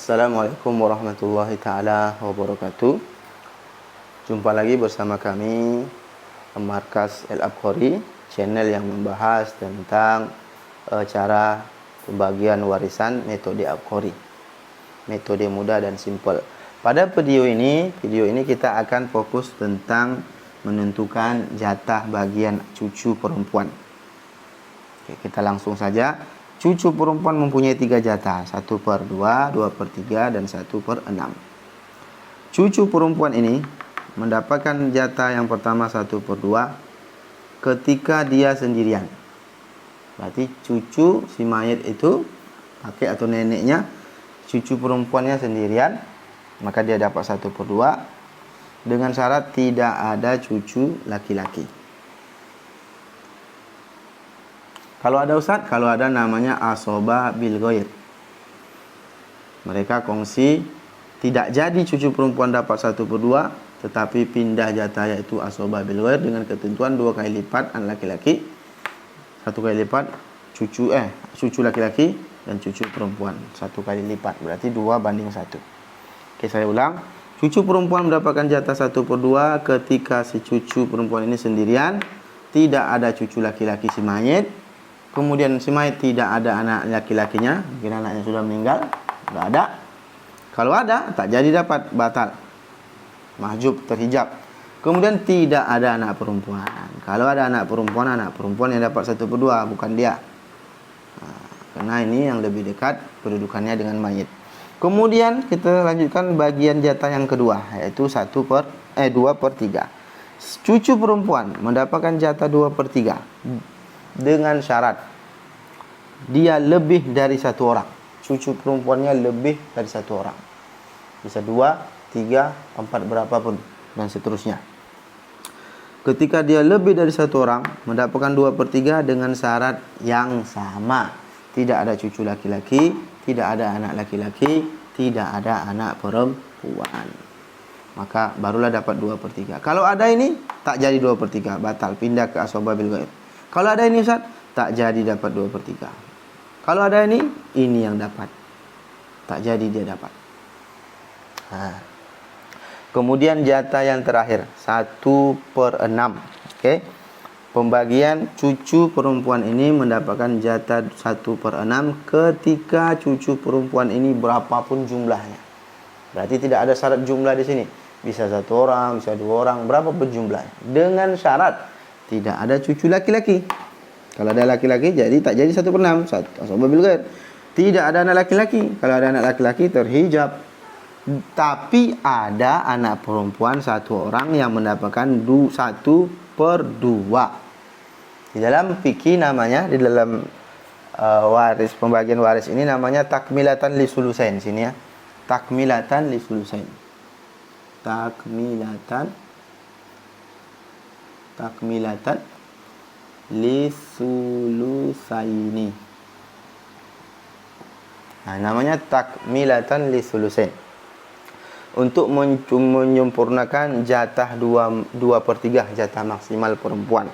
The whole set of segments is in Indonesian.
Assalamualaikum warahmatullahi ta'ala wabarakatuh. Jumpa lagi bersama kami Markas Al-Abqari, channel yang membahas tentang cara pembagian warisan metode Abqari, metode mudah dan simpel. Pada video ini kita akan fokus tentang menentukan jatah bagian cucu perempuan. Oke, kita langsung saja. Cucu perempuan mempunyai 3 jatah, 1/2, 2/3, dan 1/6. Cucu perempuan ini mendapatkan jatah yang pertama 1/2 ketika dia sendirian. Berarti cucu si mayit itu, kakek atau neneknya, cucu perempuannya sendirian, maka dia dapat 1/2 dengan syarat tidak ada cucu laki-laki. Kalau ada Ustaz, kalau ada namanya asoba bil ghair. Mereka kongsi, tidak jadi cucu perempuan dapat 1/2, tetapi pindah jatah yaitu asoba bil ghair dengan ketentuan 2 kali lipat anak laki-laki, 1 kali lipat cucu laki-laki dan cucu perempuan 1 kali lipat, berarti 2/1. Oke, saya ulang. Cucu perempuan mendapatkan jatah 1/2 ketika si cucu perempuan ini sendirian, tidak ada cucu laki-laki si mayit. Kemudian si mayit tidak ada anak laki-lakinya, mungkin anaknya sudah meninggal, tidak ada. Kalau ada, tak jadi dapat, batal, mahjub, terhijab. Kemudian tidak ada anak perempuan. Kalau ada anak perempuan yang dapat 1/2, bukan dia. Karena ini yang lebih dekat kedudukannya dengan mayit. Kemudian kita lanjutkan bagian jatah yang kedua, yaitu 2/3. Cucu perempuan mendapatkan jatah 2/3 dengan syarat dia lebih dari 1 orang. Cucu perempuannya lebih dari 1 orang. Bisa 2, 3, 4, berapapun, dan seterusnya. Ketika dia lebih dari 1 orang, mendapatkan 2/3 dengan syarat yang sama. Tidak ada cucu laki-laki, tidak ada anak laki-laki, tidak ada anak perempuan. Maka barulah dapat 2/3. Kalau ada ini, tak jadi 2/3, batal, pindah ke asoba bil ghair. Kalau ada ini Ustaz, tak jadi dapat 2/3. Kalau ada ini yang dapat, tak jadi dia dapat. Kemudian jatah yang terakhir 1/6. Oke. Pembagian cucu perempuan ini mendapatkan jatah 1/6 ketika cucu perempuan ini berapapun jumlahnya. Berarti tidak ada syarat jumlah di sini. Bisa 1 orang, bisa 2 orang, berapapun jumlahnya. Dengan syarat tidak ada cucu laki-laki. Kalau ada laki-laki jadi tak jadi 1/6, asoba bil ghair. Tidak ada anak laki-laki. Kalau ada anak laki-laki terhijab. Tapi ada anak perempuan 1 orang yang mendapatkan 1/2. Di dalam fikih namanya, di dalam pembagian waris ini namanya takmilatan li sulusain. Sini ya. Takmilatan li sulusain. Takmilatan li sulusaini. Namanya takmilatan li sulusain. Untuk menyempurnakan jatah 2/3 jatah maksimal perempuan.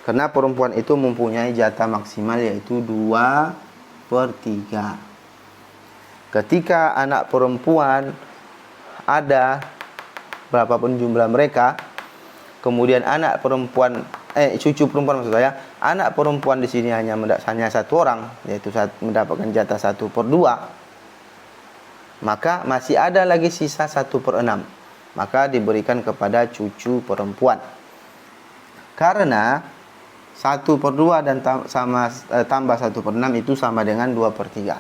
Karena perempuan itu mempunyai jatah maksimal yaitu 2/3. Ketika anak perempuan ada berapapun jumlah mereka, kemudian anak perempuan cucu perempuan maksud saya, anak perempuan di sini hanya 1 orang, yaitu mendapatkan jatah 1/2. Maka masih ada lagi sisa 1/6. Maka diberikan kepada cucu perempuan. Karena 1/2 dan tambah 1/6 itu sama dengan 2/3.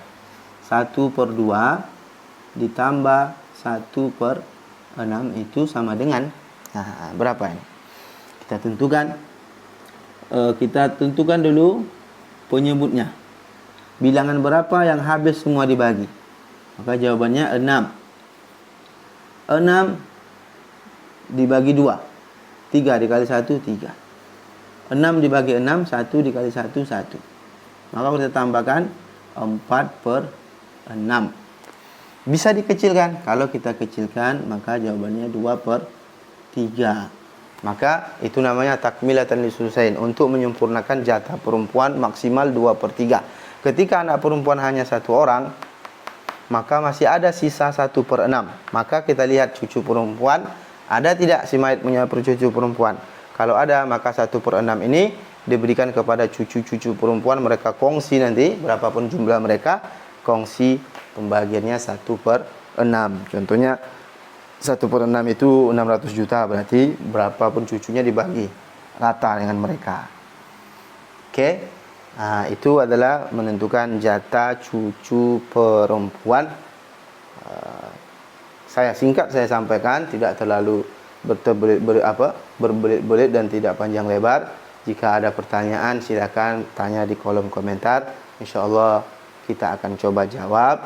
1/2 ditambah 1/6 itu sama dengan berapa ini? Kita tentukan dulu penyebutnya. Bilangan berapa yang habis semua dibagi? Maka jawabannya 6. 6 dibagi 2. 3 dikali 1, 3. 6 dibagi 6, 1 dikali 1, 1. Maka kita tambahkan 4/6. Bisa dikecilkan. Kalau kita kecilkan, maka jawabannya 2/3. Maka itu namanya takmilatan li sulusain, untuk menyempurnakan jatah perempuan maksimal 2/3. Ketika anak perempuan hanya 1 orang, maka masih ada sisa 1/6. Maka kita lihat cucu perempuan, ada tidak si mayit punya cucu perempuan. Kalau ada, maka 1/6 ini diberikan kepada cucu-cucu perempuan. Mereka kongsi nanti, berapapun jumlah mereka, kongsi pembagiannya 1/6. Contohnya 1/6 itu 600 juta, berarti berapapun cucunya dibagi rata dengan mereka. Oke, nah, itu adalah menentukan jatah cucu perempuan. Saya singkat saya sampaikan, tidak terlalu berbelit-belit dan tidak panjang lebar. Jika ada pertanyaan, silakan tanya di kolom komentar. InsyaAllah kita akan coba jawab.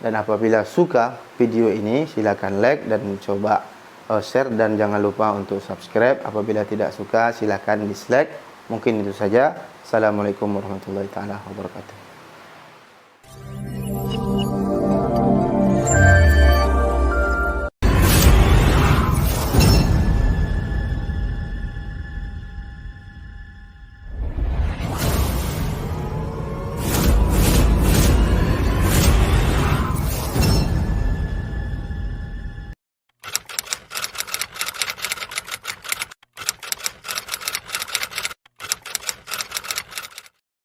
Dan apabila suka video ini, silakan like dan coba share, dan jangan lupa untuk subscribe. Apabila tidak suka, silakan dislike. Mungkin itu saja. Assalamualaikum warahmatullahi wabarakatuh.